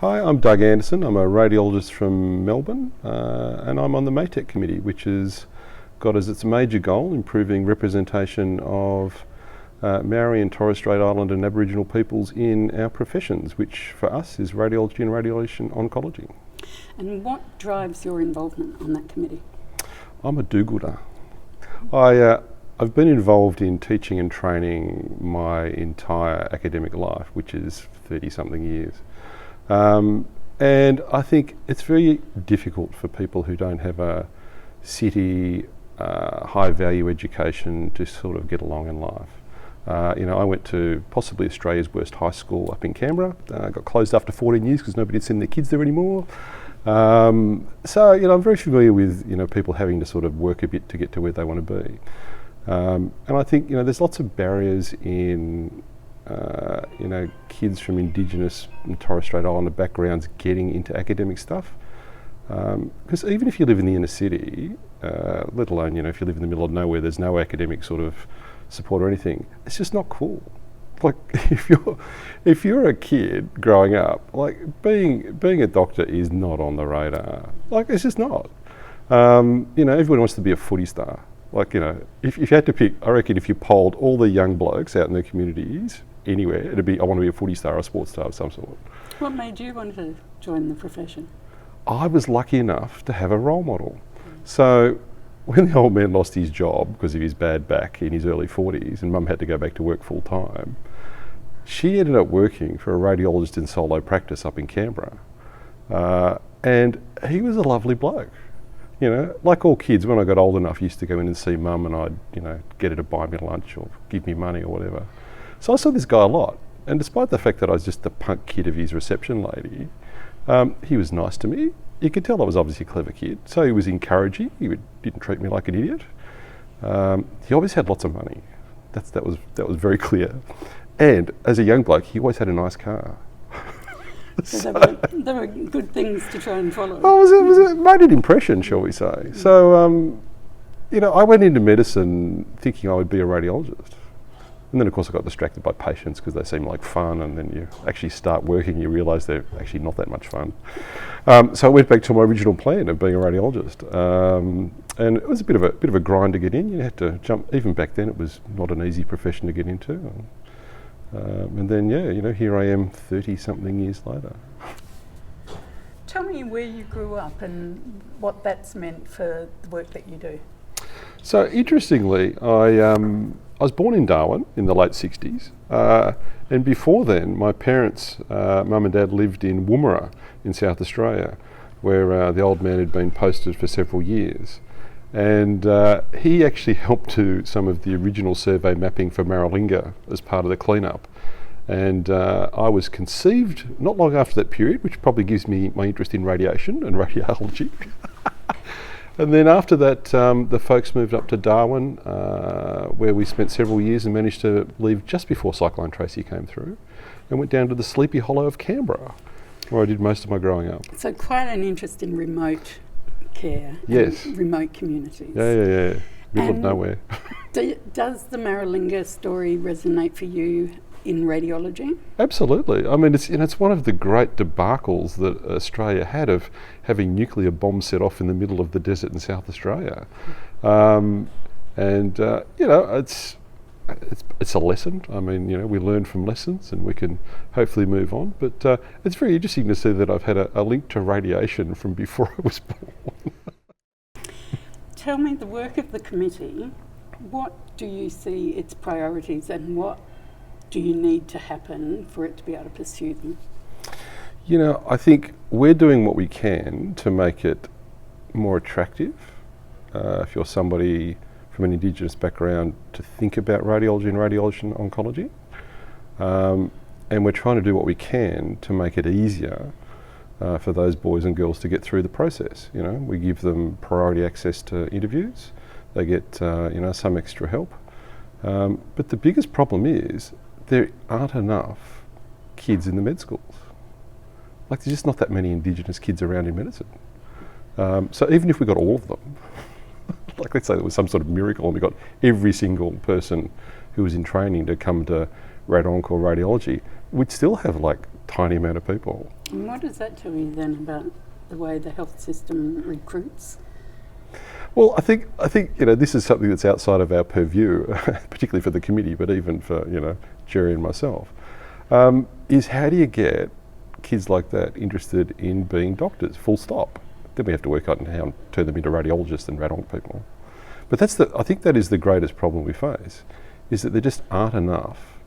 Hi, I'm Doug Anderson. I'm a radiologist from Melbourne, and I'm on the MATEC committee, which has got as its major goal improving representation of Maori and Torres Strait Islander and Aboriginal peoples in our professions, which for us is radiology and radiation oncology. And what drives your involvement on that committee? I'm a do-gooder. I've been involved in teaching and training my entire academic life, which is 30-something years. And I think it's very difficult for people who don't have a city, high-value education to sort of get along in life. I went to possibly Australia's worst high school up in Canberra. Got closed after 14 years because nobody had sent their kids there anymore. I'm very familiar with people having to sort of work a bit to get to where they want to be. And I think there's lots of barriers in kids from Indigenous and Torres Strait Islander backgrounds getting into academic stuff. Because even if you live in the inner city, let alone if you live in the middle of nowhere, there's no academic sort of support or anything. It's just not cool. Like if you're a kid growing up, like being a doctor is not on the radar. Like it's just not. Everyone wants to be a footy star. If you had to pick, I reckon if you polled all the young blokes out in their communities, anywhere, it'd be, I want to be a footy star or a sports star of some sort. What made you want to join the profession? I was lucky enough to have a role model. So when the old man lost his job because of his bad back in his early 40s and mum had to go back to work full time, she ended up working for a radiologist in solo practice up in Canberra. And he was a lovely bloke. Like all kids, when I got old enough, I used to go in and see mum and I'd, get her to buy me lunch or give me money or whatever. So I saw this guy a lot. And despite the fact that I was just the punk kid of his reception lady, he was nice to me. You could tell I was obviously a clever kid. So he was encouraging. He didn't treat me like an idiot. He always had lots of money. That was very clear. And as a young bloke, he always had a nice car. So they were good things to try and follow. It made an impression, shall we say. So, I went into medicine thinking I would be a radiologist. And then, of course, I got distracted by patients because they seem like fun, and then you actually start working, you realise they're actually not that much fun. So I went back to my original plan of being a radiologist. And it was a bit of a grind to get in. You had to jump. Even back then, it was not an easy profession to get into. And then, here I am 30-something years later. Tell me where you grew up and what that's meant for the work that you do. So, interestingly, I was born in Darwin in the late 60s. And before then, my parents, mum and dad, lived in Woomera in South Australia, where the old man had been posted for several years. And he actually helped do some of the original survey mapping for Maralinga as part of the cleanup. And I was conceived not long after that period, which probably gives me my interest in radiation and radiology. And then after that, the folks moved up to Darwin, where we spent several years and managed to leave just before Cyclone Tracy came through, and went down to the Sleepy Hollow of Canberra, where I did most of my growing up. So quite an interest in remote care. Yes. And remote communities. Yeah. Middle of nowhere. Does the Maralinga story resonate for you in radiology? Absolutely. I mean, it's one of the great debacles that Australia had of having nuclear bombs set off in the middle of the desert in South Australia. It's a lesson. I mean, we learn from lessons and we can hopefully move on. But it's very interesting to see that I've had a link to radiation from before I was born. Tell me the work of the committee. What do you see its priorities and what do you need to happen for it to be able to pursue them? I think we're doing what we can to make it more attractive. If you're somebody from an Indigenous background, to think about radiology and radiation oncology. And we're trying to do what we can to make it easier for those boys and girls to get through the process. We give them priority access to interviews. They get, some extra help. But the biggest problem is there aren't enough kids in the med schools. There's just not that many Indigenous kids around in medicine. So even if we got all of them, let's say there was some sort of miracle and we got every single person who was in training to come to rad onc or radiology, we'd still have tiny amount of people. And what does that tell you then about the way the health system recruits? Well, I think this is something that's outside of our purview, particularly for the committee, but even for Jerry and myself. Is how do you get kids like that interested in being doctors? Full stop. Then we have to work out how to turn them into radiologists and rad-onc people. But I think that is the greatest problem we face, is that there just aren't enough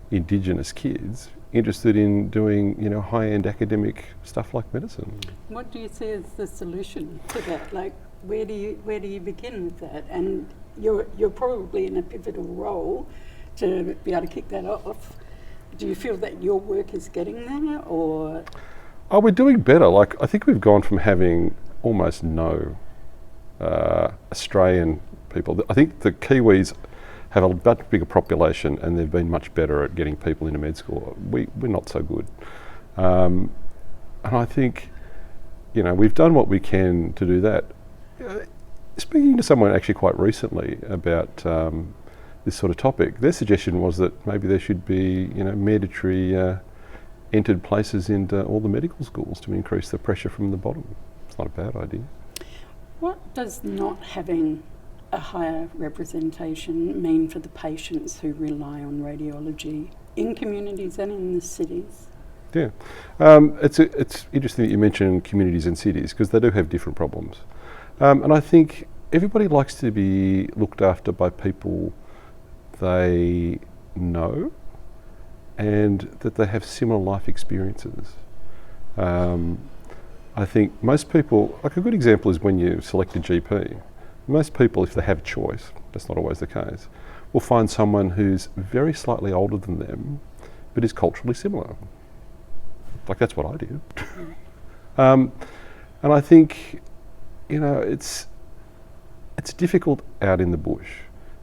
Indigenous kids interested in doing high-end academic stuff like medicine. What do you see as the solution to that? Like, where do you begin with that? And you're probably in a pivotal role to be able to kick that off. Do you feel that your work is getting there, or? Oh, we're doing better. Like, I think we've gone from having almost no Australian people. I think the Kiwis have a much bigger population, and they've been much better at getting people into med school. We're not so good. And I think, we've done what we can to do that. Speaking to someone actually quite recently about this sort of topic, their suggestion was that maybe there should be, mandatory entered places into all the medical schools to increase the pressure from the bottom. It's not a bad idea. What does not having a higher representation mean for the patients who rely on radiology in communities and in the cities? Yeah, it's interesting that you mention communities and cities, because they do have different problems. And I think everybody likes to be looked after by people they know and that they have similar life experiences. I think most people, like a good example is when you select a GP, most people, if they have a choice, that's not always the case, will find someone who's very slightly older than them but is culturally similar. Like, that's what I did. And I think, it's difficult out in the bush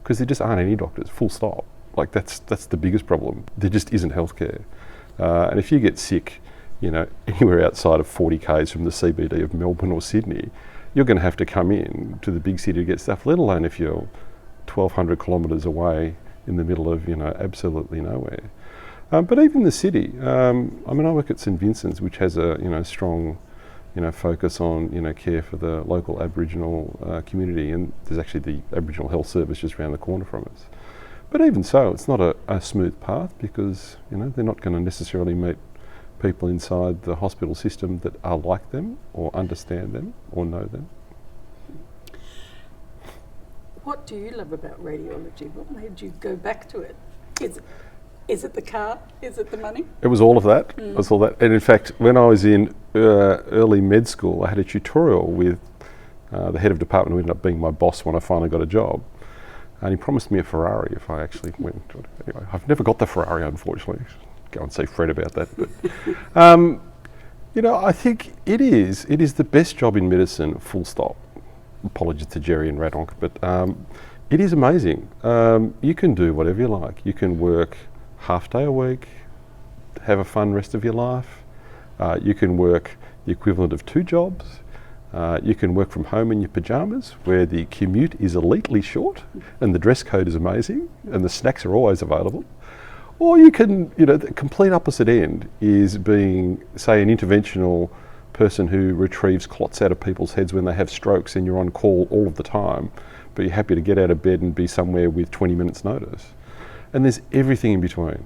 because there just aren't any doctors, full stop. Like, that's the biggest problem. There just isn't healthcare. And if you get sick, anywhere outside of 40 k's from the CBD of Melbourne or Sydney, you're going to have to come in to the big city to get stuff, let alone if you're 1,200 kilometres away in the middle of, absolutely nowhere. But even the city, I work at St Vincent's, which has a, strong, focus on, care for the local Aboriginal community, and there's actually the Aboriginal Health Service just around the corner from us. But even so, it's not a smooth path because, they're not going to necessarily meet people inside the hospital system that are like them or understand them or know them. What do you love about radiology? What made you go back to it? Is it the car? Is it the money? It was all of that. It was all that. And in fact, when I was in early med school, I had a tutorial with the head of department who ended up being my boss when I finally got a job. And he promised me a Ferrari if I actually went to it. Anyway, I've never got the Ferrari, unfortunately. Go and see Fred about that. But, I think it is the best job in medicine, full stop. Apologies to Jerry and rad-onc, but it is amazing. You can do whatever you like. You can work half day a week, have a fun rest of your life. You can work the equivalent of 2 jobs. You can work from home in your pyjamas, where the commute is elitely short and the dress code is amazing and the snacks are always available. Or you can, the complete opposite end is being, say, an interventional person who retrieves clots out of people's heads when they have strokes, and you're on call all of the time, but you're happy to get out of bed and be somewhere with 20 minutes notice. And there's everything in between.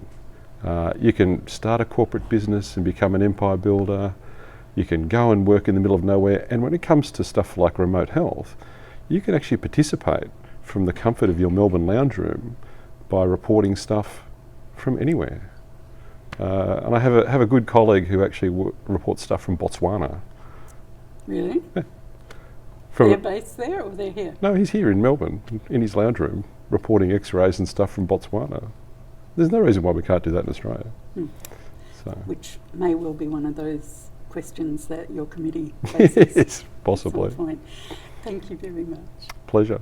You can start a corporate business and become an empire builder. You can go and work in the middle of nowhere. And when it comes to stuff like remote health, you can actually participate from the comfort of your Melbourne lounge room by reporting stuff from anywhere. And I have a good colleague who actually reports stuff from Botswana. Really? Yeah. They're based there or they're here? No, he's here in Melbourne, in his lounge room, reporting x-rays and stuff from Botswana. There's no reason why we can't do that in Australia. So. Which may well be one of those questions that your committee faces. Yes, possibly. At some point. Thank you very much. Pleasure.